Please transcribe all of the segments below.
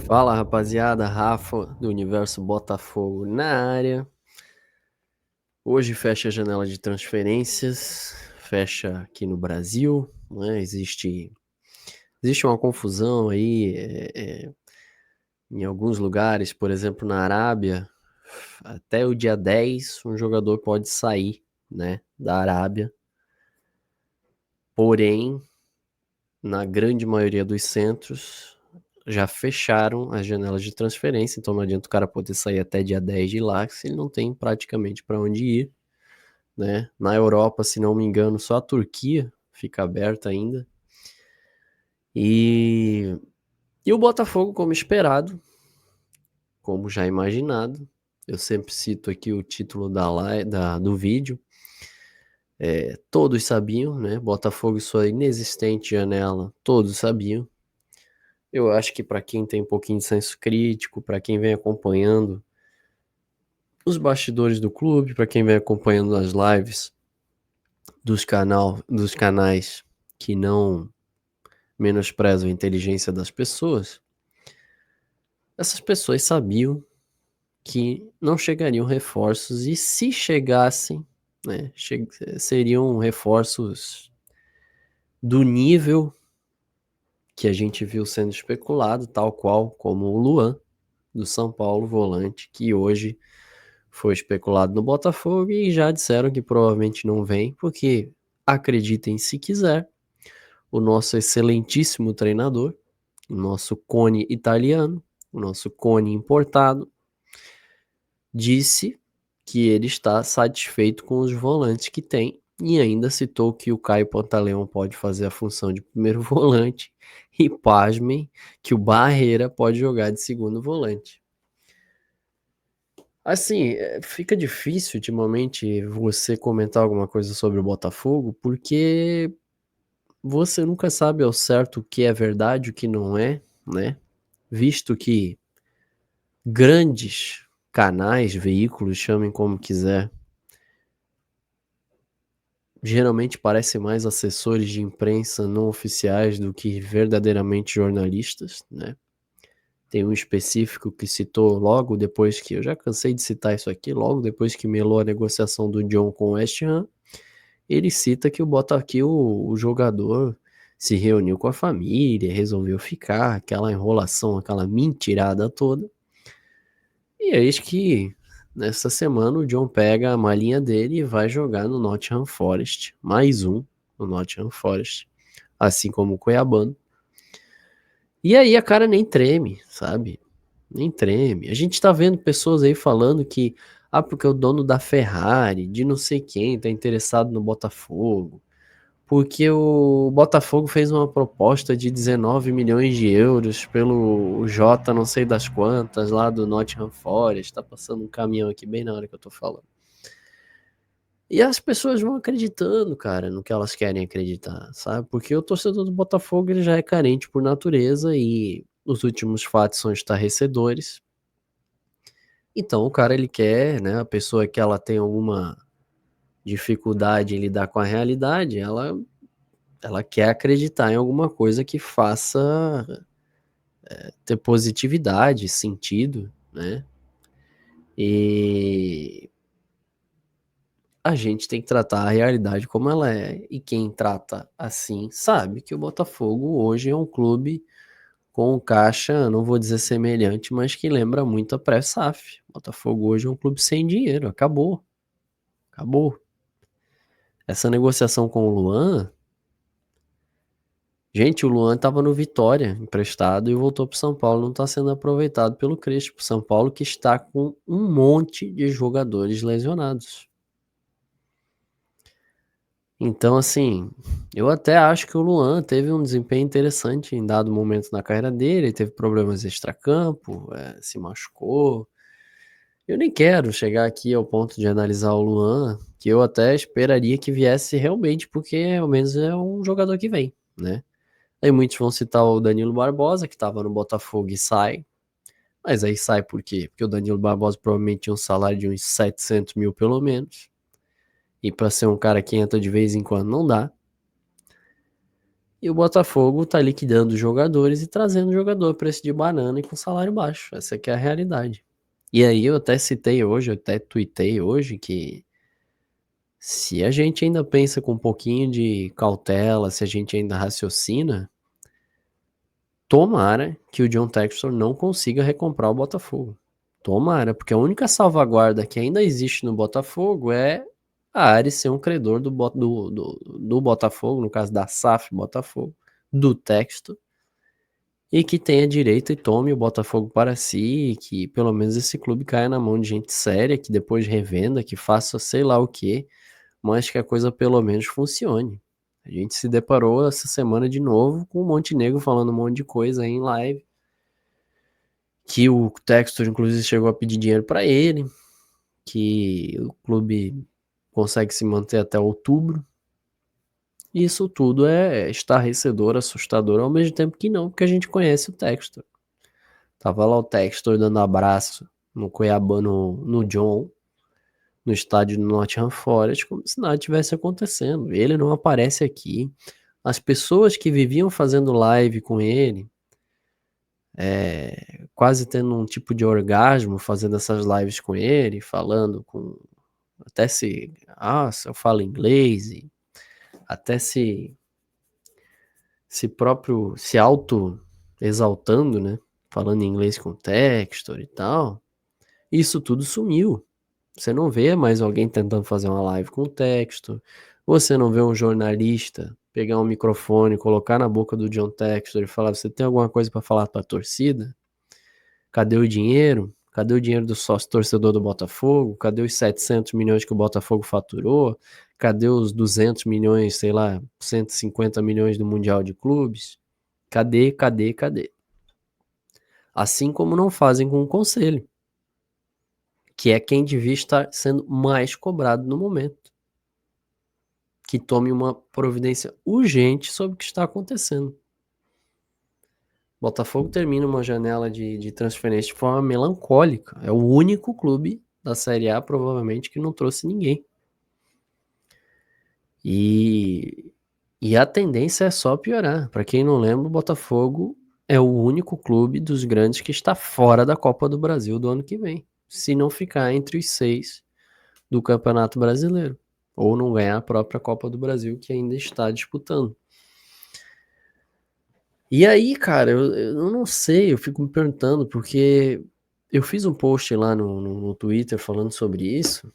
Fala rapaziada, Rafa do Universo Botafogo na área. Hoje fecha a janela de transferências, fecha aqui no Brasil, né? Existe uma confusão aí em alguns lugares, por exemplo na Arábia, até o dia 10 um jogador pode sair, né, da Arábia, porém na grande maioria dos centros já fecharam as janelas de transferência, então não adianta o cara poder sair até dia 10 de lá, se ele não tem praticamente para onde ir, né? Na Europa, se não me engano, só a Turquia fica aberta ainda. E o Botafogo, como esperado, como já imaginado, eu sempre cito aqui o título do vídeo, todos sabiam, né? Botafogo e sua inexistente janela, todos sabiam. Eu acho que para quem tem um pouquinho de senso crítico, para quem vem acompanhando os bastidores do clube, para quem vem acompanhando as lives dos canais que não menosprezam a inteligência das pessoas, essas pessoas sabiam que não chegariam reforços e se chegassem, né, seriam reforços do nível que a gente viu sendo especulado, tal qual como o Luan do São Paulo, volante, que hoje foi especulado no Botafogo e já disseram que provavelmente não vem, porque acreditem se quiser, o nosso excelentíssimo treinador, o nosso Cone italiano, o nosso Cone importado, disse que ele está satisfeito com os volantes que tem e ainda citou que o Caio Pantaleão pode fazer a função de primeiro volante e, pasmem, que o Barreira pode jogar de segundo volante. Assim, fica difícil ultimamente você comentar alguma coisa sobre o Botafogo, porque você nunca sabe ao certo o que é verdade, o que não é, né? Visto que grandes canais, veículos, chamem como quiser, geralmente parecem mais assessores de imprensa não oficiais do que verdadeiramente jornalistas, né? Tem um específico que citou logo depois que, eu já cansei de citar isso aqui, logo depois que melou a negociação do John com o West Ham, ele cita que o jogador se reuniu com a família, resolveu ficar, aquela enrolação, aquela mentirada toda. E eis que nessa semana o John pega a malinha dele e vai jogar no Nottingham Forest, mais um no Nottingham Forest, assim como o Cuiabano. E aí a cara nem treme, sabe? Nem treme. A gente tá vendo pessoas aí falando que, porque o dono da Ferrari, de não sei quem, tá interessado no Botafogo. Porque o Botafogo fez uma proposta de 19 milhões de euros pelo Jota não sei das quantas, lá do Nottingham Forest. Tá passando um caminhão aqui bem na hora que eu tô falando. E as pessoas vão acreditando, cara, no que elas querem acreditar, sabe? Porque o torcedor do Botafogo ele já é carente por natureza e os últimos fatos são estarrecedores. Então o cara ele quer, né? A pessoa que ela tem alguma dificuldade em lidar com a realidade, ela quer acreditar em alguma coisa que faça ter positividade, sentido, né? E a gente tem que tratar a realidade como ela é. E quem trata assim sabe que o Botafogo hoje é um clube com um caixa, não vou dizer semelhante, mas que lembra muito a pré-SAF. O Botafogo hoje é um clube sem dinheiro, acabou. Acabou. Essa negociação com o Luan, gente, o Luan estava no Vitória, emprestado, e voltou para São Paulo, não está sendo aproveitado pelo Crespo. São Paulo que está com um monte de jogadores lesionados. Então, assim, eu até acho que o Luan teve um desempenho interessante em dado momento na carreira dele, teve problemas extracampo, se machucou. Eu nem quero chegar aqui ao ponto de analisar o Luan, que eu até esperaria que viesse realmente, porque ao menos é um jogador que vem, né? Aí muitos vão citar o Danilo Barbosa, que estava no Botafogo e sai. Mas aí sai por quê? Porque o Danilo Barbosa provavelmente tinha um salário de uns 700 mil pelo menos. E para ser um cara que entra de vez em quando não dá. E o Botafogo tá liquidando os jogadores e trazendo jogador a preço de banana e com salário baixo. Essa aqui é a realidade. E aí eu até citei hoje, eu até tuitei hoje que se a gente ainda pensa com um pouquinho de cautela, se a gente ainda raciocina, tomara que o John Textor não consiga recomprar o Botafogo. Tomara, porque a única salvaguarda que ainda existe no Botafogo é a Ares ser um credor do Botafogo, no caso da SAF Botafogo, do Textor, e que tenha direito e tome o Botafogo para si, e que pelo menos esse clube caia na mão de gente séria, que depois revenda, que faça sei lá o que, mas que a coisa pelo menos funcione. A gente se deparou essa semana de novo com o Montenegro falando um monte de coisa aí em live, que o Textor inclusive chegou a pedir dinheiro para ele, que o clube consegue se manter até outubro. Isso tudo é estarrecedor, assustador, ao mesmo tempo que não, porque a gente conhece o Textor. Tava lá o Textor dando abraço no Cuiabá, no John, no estádio do Nottingham Forest, como se nada tivesse acontecendo. Ele não aparece aqui. As pessoas que viviam fazendo live com ele, quase tendo um tipo de orgasmo fazendo essas lives com ele, falando com. Até se eu falo inglês, e até se próprio. Se auto exaltando, né? Falando inglês com Textor e tal. Isso tudo sumiu. Você não vê mais alguém tentando fazer uma live com texto. Você não vê um jornalista pegar um microfone, colocar na boca do John Textor e falar: você tem alguma coisa para falar para a torcida? Cadê o dinheiro? Cadê o dinheiro do sócio torcedor do Botafogo? Cadê os 700 milhões que o Botafogo faturou? Cadê os 200 milhões, sei lá, 150 milhões do Mundial de Clubes? Cadê, cadê, cadê? Assim como não fazem com o conselho, que é quem devia estar sendo mais cobrado no momento. Que tome uma providência urgente sobre o que está acontecendo. Botafogo termina uma janela de transferência de forma melancólica. É o único clube da Série A, provavelmente, que não trouxe ninguém. E a tendência é só piorar. Para quem não lembra, o Botafogo é o único clube dos grandes que está fora da Copa do Brasil do ano que vem. Se não ficar entre os 6 do Campeonato Brasileiro. Ou não ganhar a própria Copa do Brasil, que ainda está disputando. E aí, cara, eu não sei, eu fico me perguntando, porque eu fiz um post lá no Twitter falando sobre isso,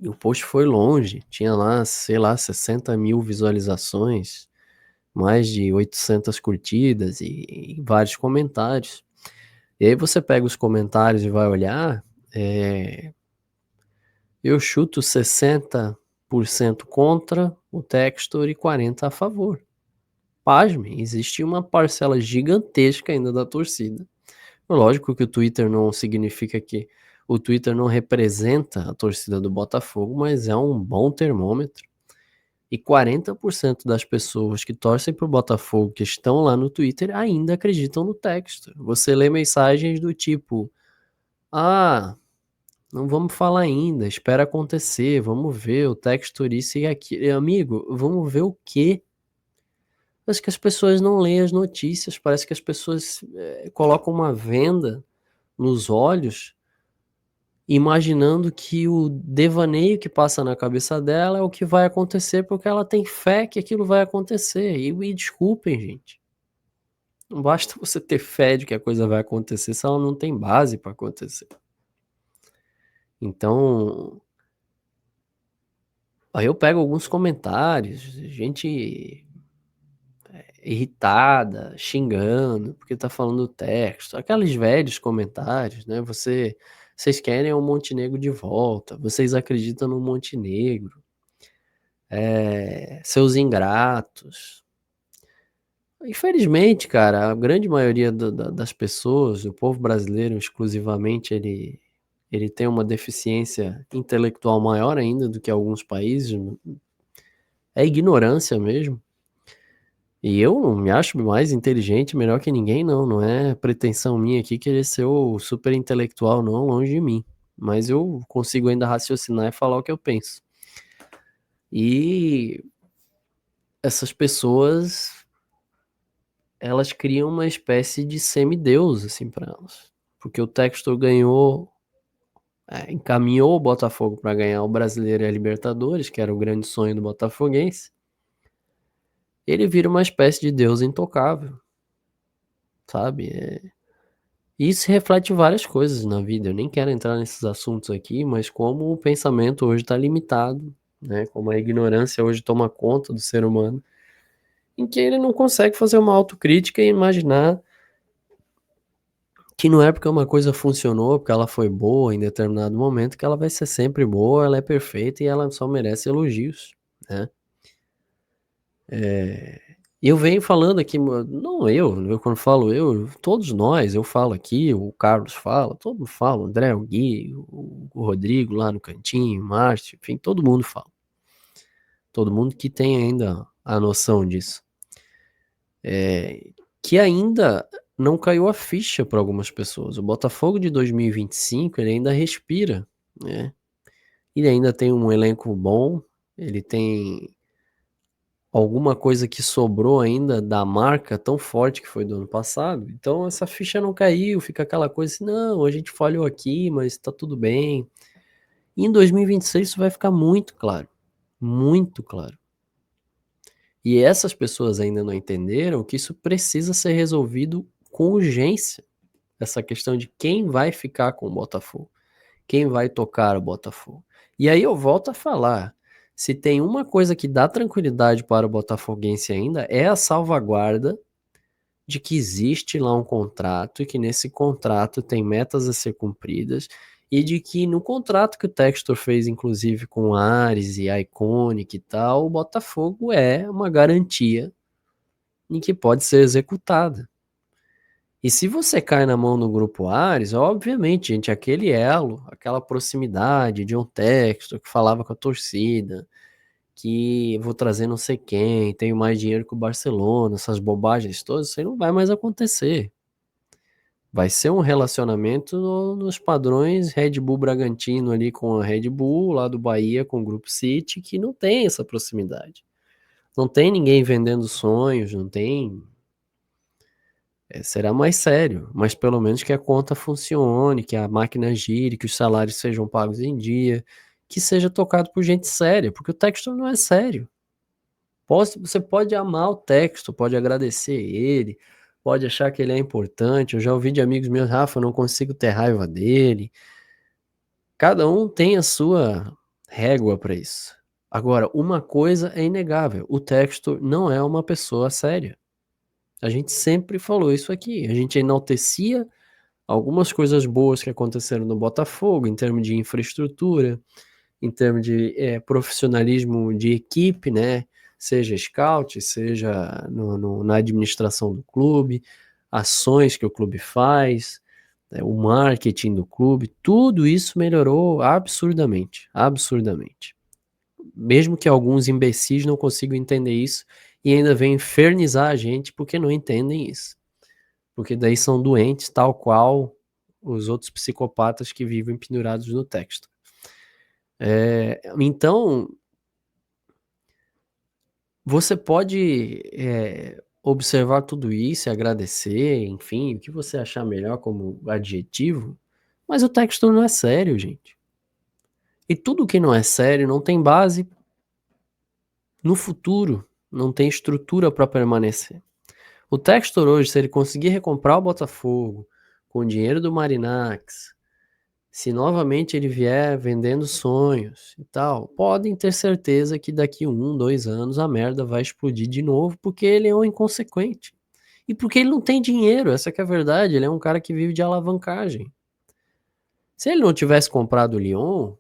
e o post foi longe, tinha lá, sei lá, 60 mil visualizações, mais de 800 curtidas e vários comentários. E aí você pega os comentários e vai olhar, eu chuto 60% contra o Textor e 40% a favor. Pasmem, existe uma parcela gigantesca ainda da torcida. Lógico que o Twitter não significa que o Twitter não representa a torcida do Botafogo, mas é um bom termômetro. E 40% das pessoas que torcem para o Botafogo, que estão lá no Twitter, ainda acreditam no texto. Você lê mensagens do tipo: ah, não vamos falar ainda, espera acontecer, vamos ver o texto isso e aquilo. Amigo, vamos ver o quê? Parece que as pessoas não leem as notícias, parece que as pessoas colocam uma venda nos olhos, imaginando que o devaneio que passa na cabeça dela é o que vai acontecer, porque ela tem fé que aquilo vai acontecer. E me desculpem, gente. Não basta você ter fé de que a coisa vai acontecer se ela não tem base para acontecer. Então, aí eu pego alguns comentários, gente irritada, xingando, porque tá falando o texto, aqueles velhos comentários, né? Vocês querem o Montenegro de volta, vocês acreditam no Montenegro, seus ingratos. Infelizmente, cara, a grande maioria das pessoas, o povo brasileiro exclusivamente, ele tem uma deficiência intelectual maior ainda do que alguns países, é ignorância mesmo. E eu não me acho mais inteligente, melhor que ninguém, não. Não é pretensão minha aqui querer ser o super intelectual, não, longe de mim. Mas eu consigo ainda raciocinar e falar o que eu penso. E essas pessoas, elas criam uma espécie de semideus, assim, para elas. Porque o Textor encaminhou o Botafogo para ganhar o Brasileiro e a Libertadores, que era o grande sonho do botafoguense. Ele vira uma espécie de deus intocável, sabe? E isso reflete várias coisas na vida. Eu nem quero entrar nesses assuntos aqui, mas como o pensamento hoje está limitado, né? Como a ignorância hoje toma conta do ser humano, em que ele não consegue fazer uma autocrítica e imaginar que não é porque uma coisa funcionou, porque ela foi boa em determinado momento, que ela vai ser sempre boa, ela é perfeita e ela só merece elogios, né? Eu venho falando aqui, não eu quando falo todos nós, eu falo aqui, o Carlos fala, todo mundo fala, o André, o Gui, o Rodrigo lá no cantinho, o Márcio, enfim, todo mundo fala. Todo mundo que tem ainda a noção disso. Que ainda não caiu a ficha para algumas pessoas. O Botafogo de 2025, ele ainda respira, né? Ele ainda tem um elenco bom, ele tem alguma coisa que sobrou ainda da marca tão forte que foi do ano passado. Então essa ficha não caiu, fica aquela coisa assim, não, a gente falhou aqui, mas tá tudo bem. E em 2026 isso vai ficar muito claro, muito claro. E essas pessoas ainda não entenderam que isso precisa ser resolvido com urgência. Essa questão de quem vai ficar com o Botafogo, quem vai tocar o Botafogo. E aí eu volto a falar, se tem uma coisa que dá tranquilidade para o botafoguense ainda, é a salvaguarda de que existe lá um contrato e que nesse contrato tem metas a ser cumpridas e de que no contrato que o Textor fez, inclusive com a Ares e a Iconic e tal, o Botafogo é uma garantia em que pode ser executada. E se você cai na mão do grupo Ares, obviamente, gente, aquele elo, aquela proximidade de um Textor que falava com a torcida, que vou trazer não sei quem, tenho mais dinheiro que o Barcelona, essas bobagens todas, isso aí não vai mais acontecer. Vai ser um relacionamento nos padrões Red Bull Bragantino ali com a Red Bull, lá do Bahia com o Grupo City, que não tem essa proximidade. Não tem ninguém vendendo sonhos, não tem. Será mais sério, mas pelo menos que a conta funcione, que a máquina gire, que os salários sejam pagos em dia, que seja tocado por gente séria, porque o texto não é sério. Você pode amar o texto, pode agradecer ele, pode achar que ele é importante. Eu já ouvi de amigos meus, Rafa, eu não consigo ter raiva dele. Cada um tem a sua régua para isso. Agora, uma coisa é inegável: o texto não é uma pessoa séria. A gente sempre falou isso aqui. A gente enaltecia algumas coisas boas que aconteceram no Botafogo, em termos de infraestrutura, em termos de profissionalismo de equipe, né? Seja scout, seja na administração do clube, ações que o clube faz, né? O marketing do clube, tudo isso melhorou absurdamente, absurdamente. Mesmo que alguns imbecis não consigam entender isso e ainda vêm infernizar a gente porque não entendem isso. Porque daí são doentes, tal qual os outros psicopatas que vivem pendurados no texto. Então, você pode observar tudo isso e agradecer, enfim, o que você achar melhor como adjetivo, mas o texto não é sério, gente. E tudo que não é sério não tem base no futuro, não tem estrutura para permanecer. O Textor hoje, se ele conseguir recomprar o Botafogo com o dinheiro do Marinax, se novamente ele vier vendendo sonhos e tal, podem ter certeza que daqui 1, 2 anos a merda vai explodir de novo, porque ele é um inconsequente. E porque ele não tem dinheiro, essa que é a verdade, ele é um cara que vive de alavancagem. Se ele não tivesse comprado o Lyon,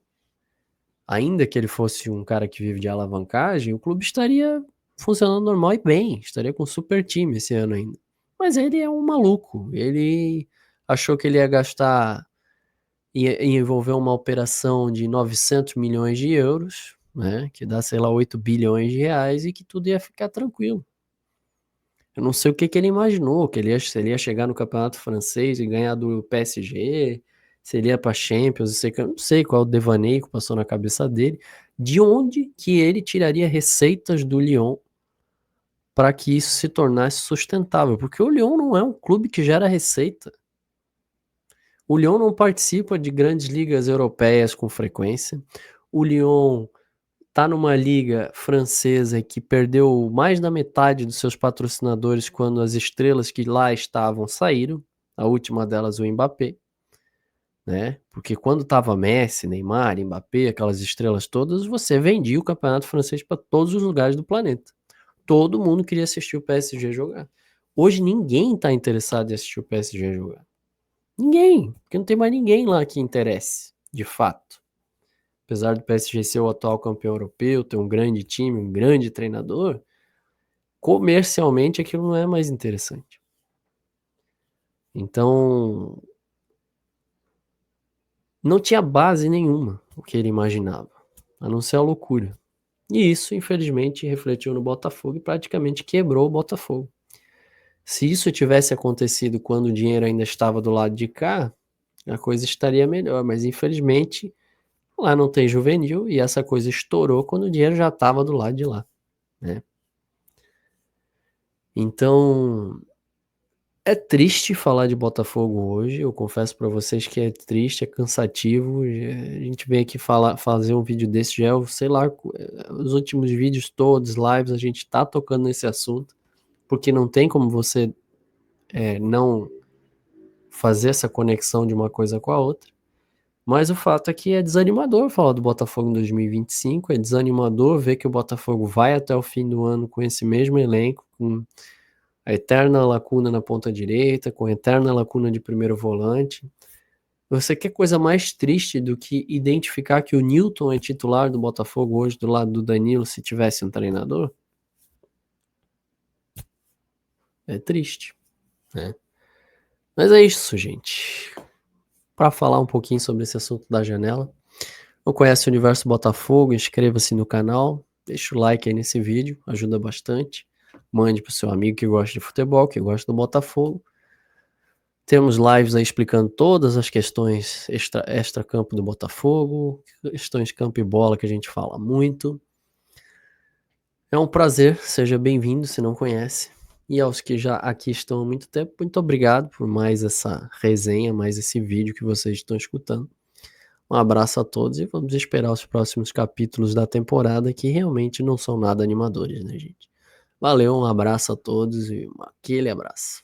ainda que ele fosse um cara que vive de alavancagem, o clube estaria funcionando normal e bem, estaria com um super time esse ano ainda. Mas ele é um maluco, ele achou que ele ia gastar, ia envolver uma operação de 900 milhões de euros, né, que dá, sei lá, 8 bilhões de reais e que tudo ia ficar tranquilo. Eu não sei o que que ele imaginou, que se ele ia chegar no campeonato francês e ganhar do PSG, se ele ia para Champions, eu não sei qual o devaneio que passou na cabeça dele, de onde que ele tiraria receitas do Lyon para que isso se tornasse sustentável, porque o Lyon não é um clube que gera receita. O Lyon não participa de grandes ligas europeias com frequência. O Lyon tá numa liga francesa que perdeu mais da metade dos seus patrocinadores quando as estrelas que lá estavam saíram, a última delas o Mbappé, né? Porque quando tava Messi, Neymar, Mbappé, aquelas estrelas todas, você vendia o campeonato francês para todos os lugares do planeta. Todo mundo queria assistir o PSG jogar. Hoje ninguém tá interessado em assistir o PSG jogar. Ninguém, porque não tem mais ninguém lá que interesse, de fato. Apesar do PSG ser o atual campeão europeu, ter um grande time, um grande treinador, comercialmente aquilo não é mais interessante. Então, não tinha base nenhuma o que ele imaginava, a não ser a loucura. E isso, infelizmente, refletiu no Botafogo e praticamente quebrou o Botafogo. Se isso tivesse acontecido quando o dinheiro ainda estava do lado de cá, a coisa estaria melhor, mas infelizmente lá não tem juvenil e essa coisa estourou quando o dinheiro já estava do lado de lá, né? Então, é triste falar de Botafogo hoje, eu confesso pra vocês que é triste, é cansativo. A gente vem aqui fazer um vídeo desse, já é, sei lá, os últimos vídeos todos, lives, a gente tá tocando nesse assunto, porque não tem como você não fazer essa conexão de uma coisa com a outra. Mas o fato é que é desanimador falar do Botafogo em 2025, é desanimador ver que o Botafogo vai até o fim do ano com esse mesmo elenco, com a eterna lacuna na ponta direita, com a eterna lacuna de primeiro volante. Você quer coisa mais triste do que identificar que o Newton é titular do Botafogo hoje do lado do Danilo se tivesse um treinador? É triste, né? Mas é isso, gente. Para falar um pouquinho sobre esse assunto da janela, não conhece o Universo Botafogo, inscreva-se no canal, deixa o like aí nesse vídeo, ajuda bastante. Mande pro seu amigo que gosta de futebol, que gosta do Botafogo. Temos lives aí explicando todas as questões extra-campo do Botafogo, questões campo e bola que a gente fala muito. É um prazer, seja bem-vindo se não conhece. E aos que já aqui estão há muito tempo, muito obrigado por mais essa resenha, mais esse vídeo que vocês estão escutando. Um abraço a todos e vamos esperar os próximos capítulos da temporada que realmente não são nada animadores, né, gente? Valeu, um abraço a todos e aquele abraço.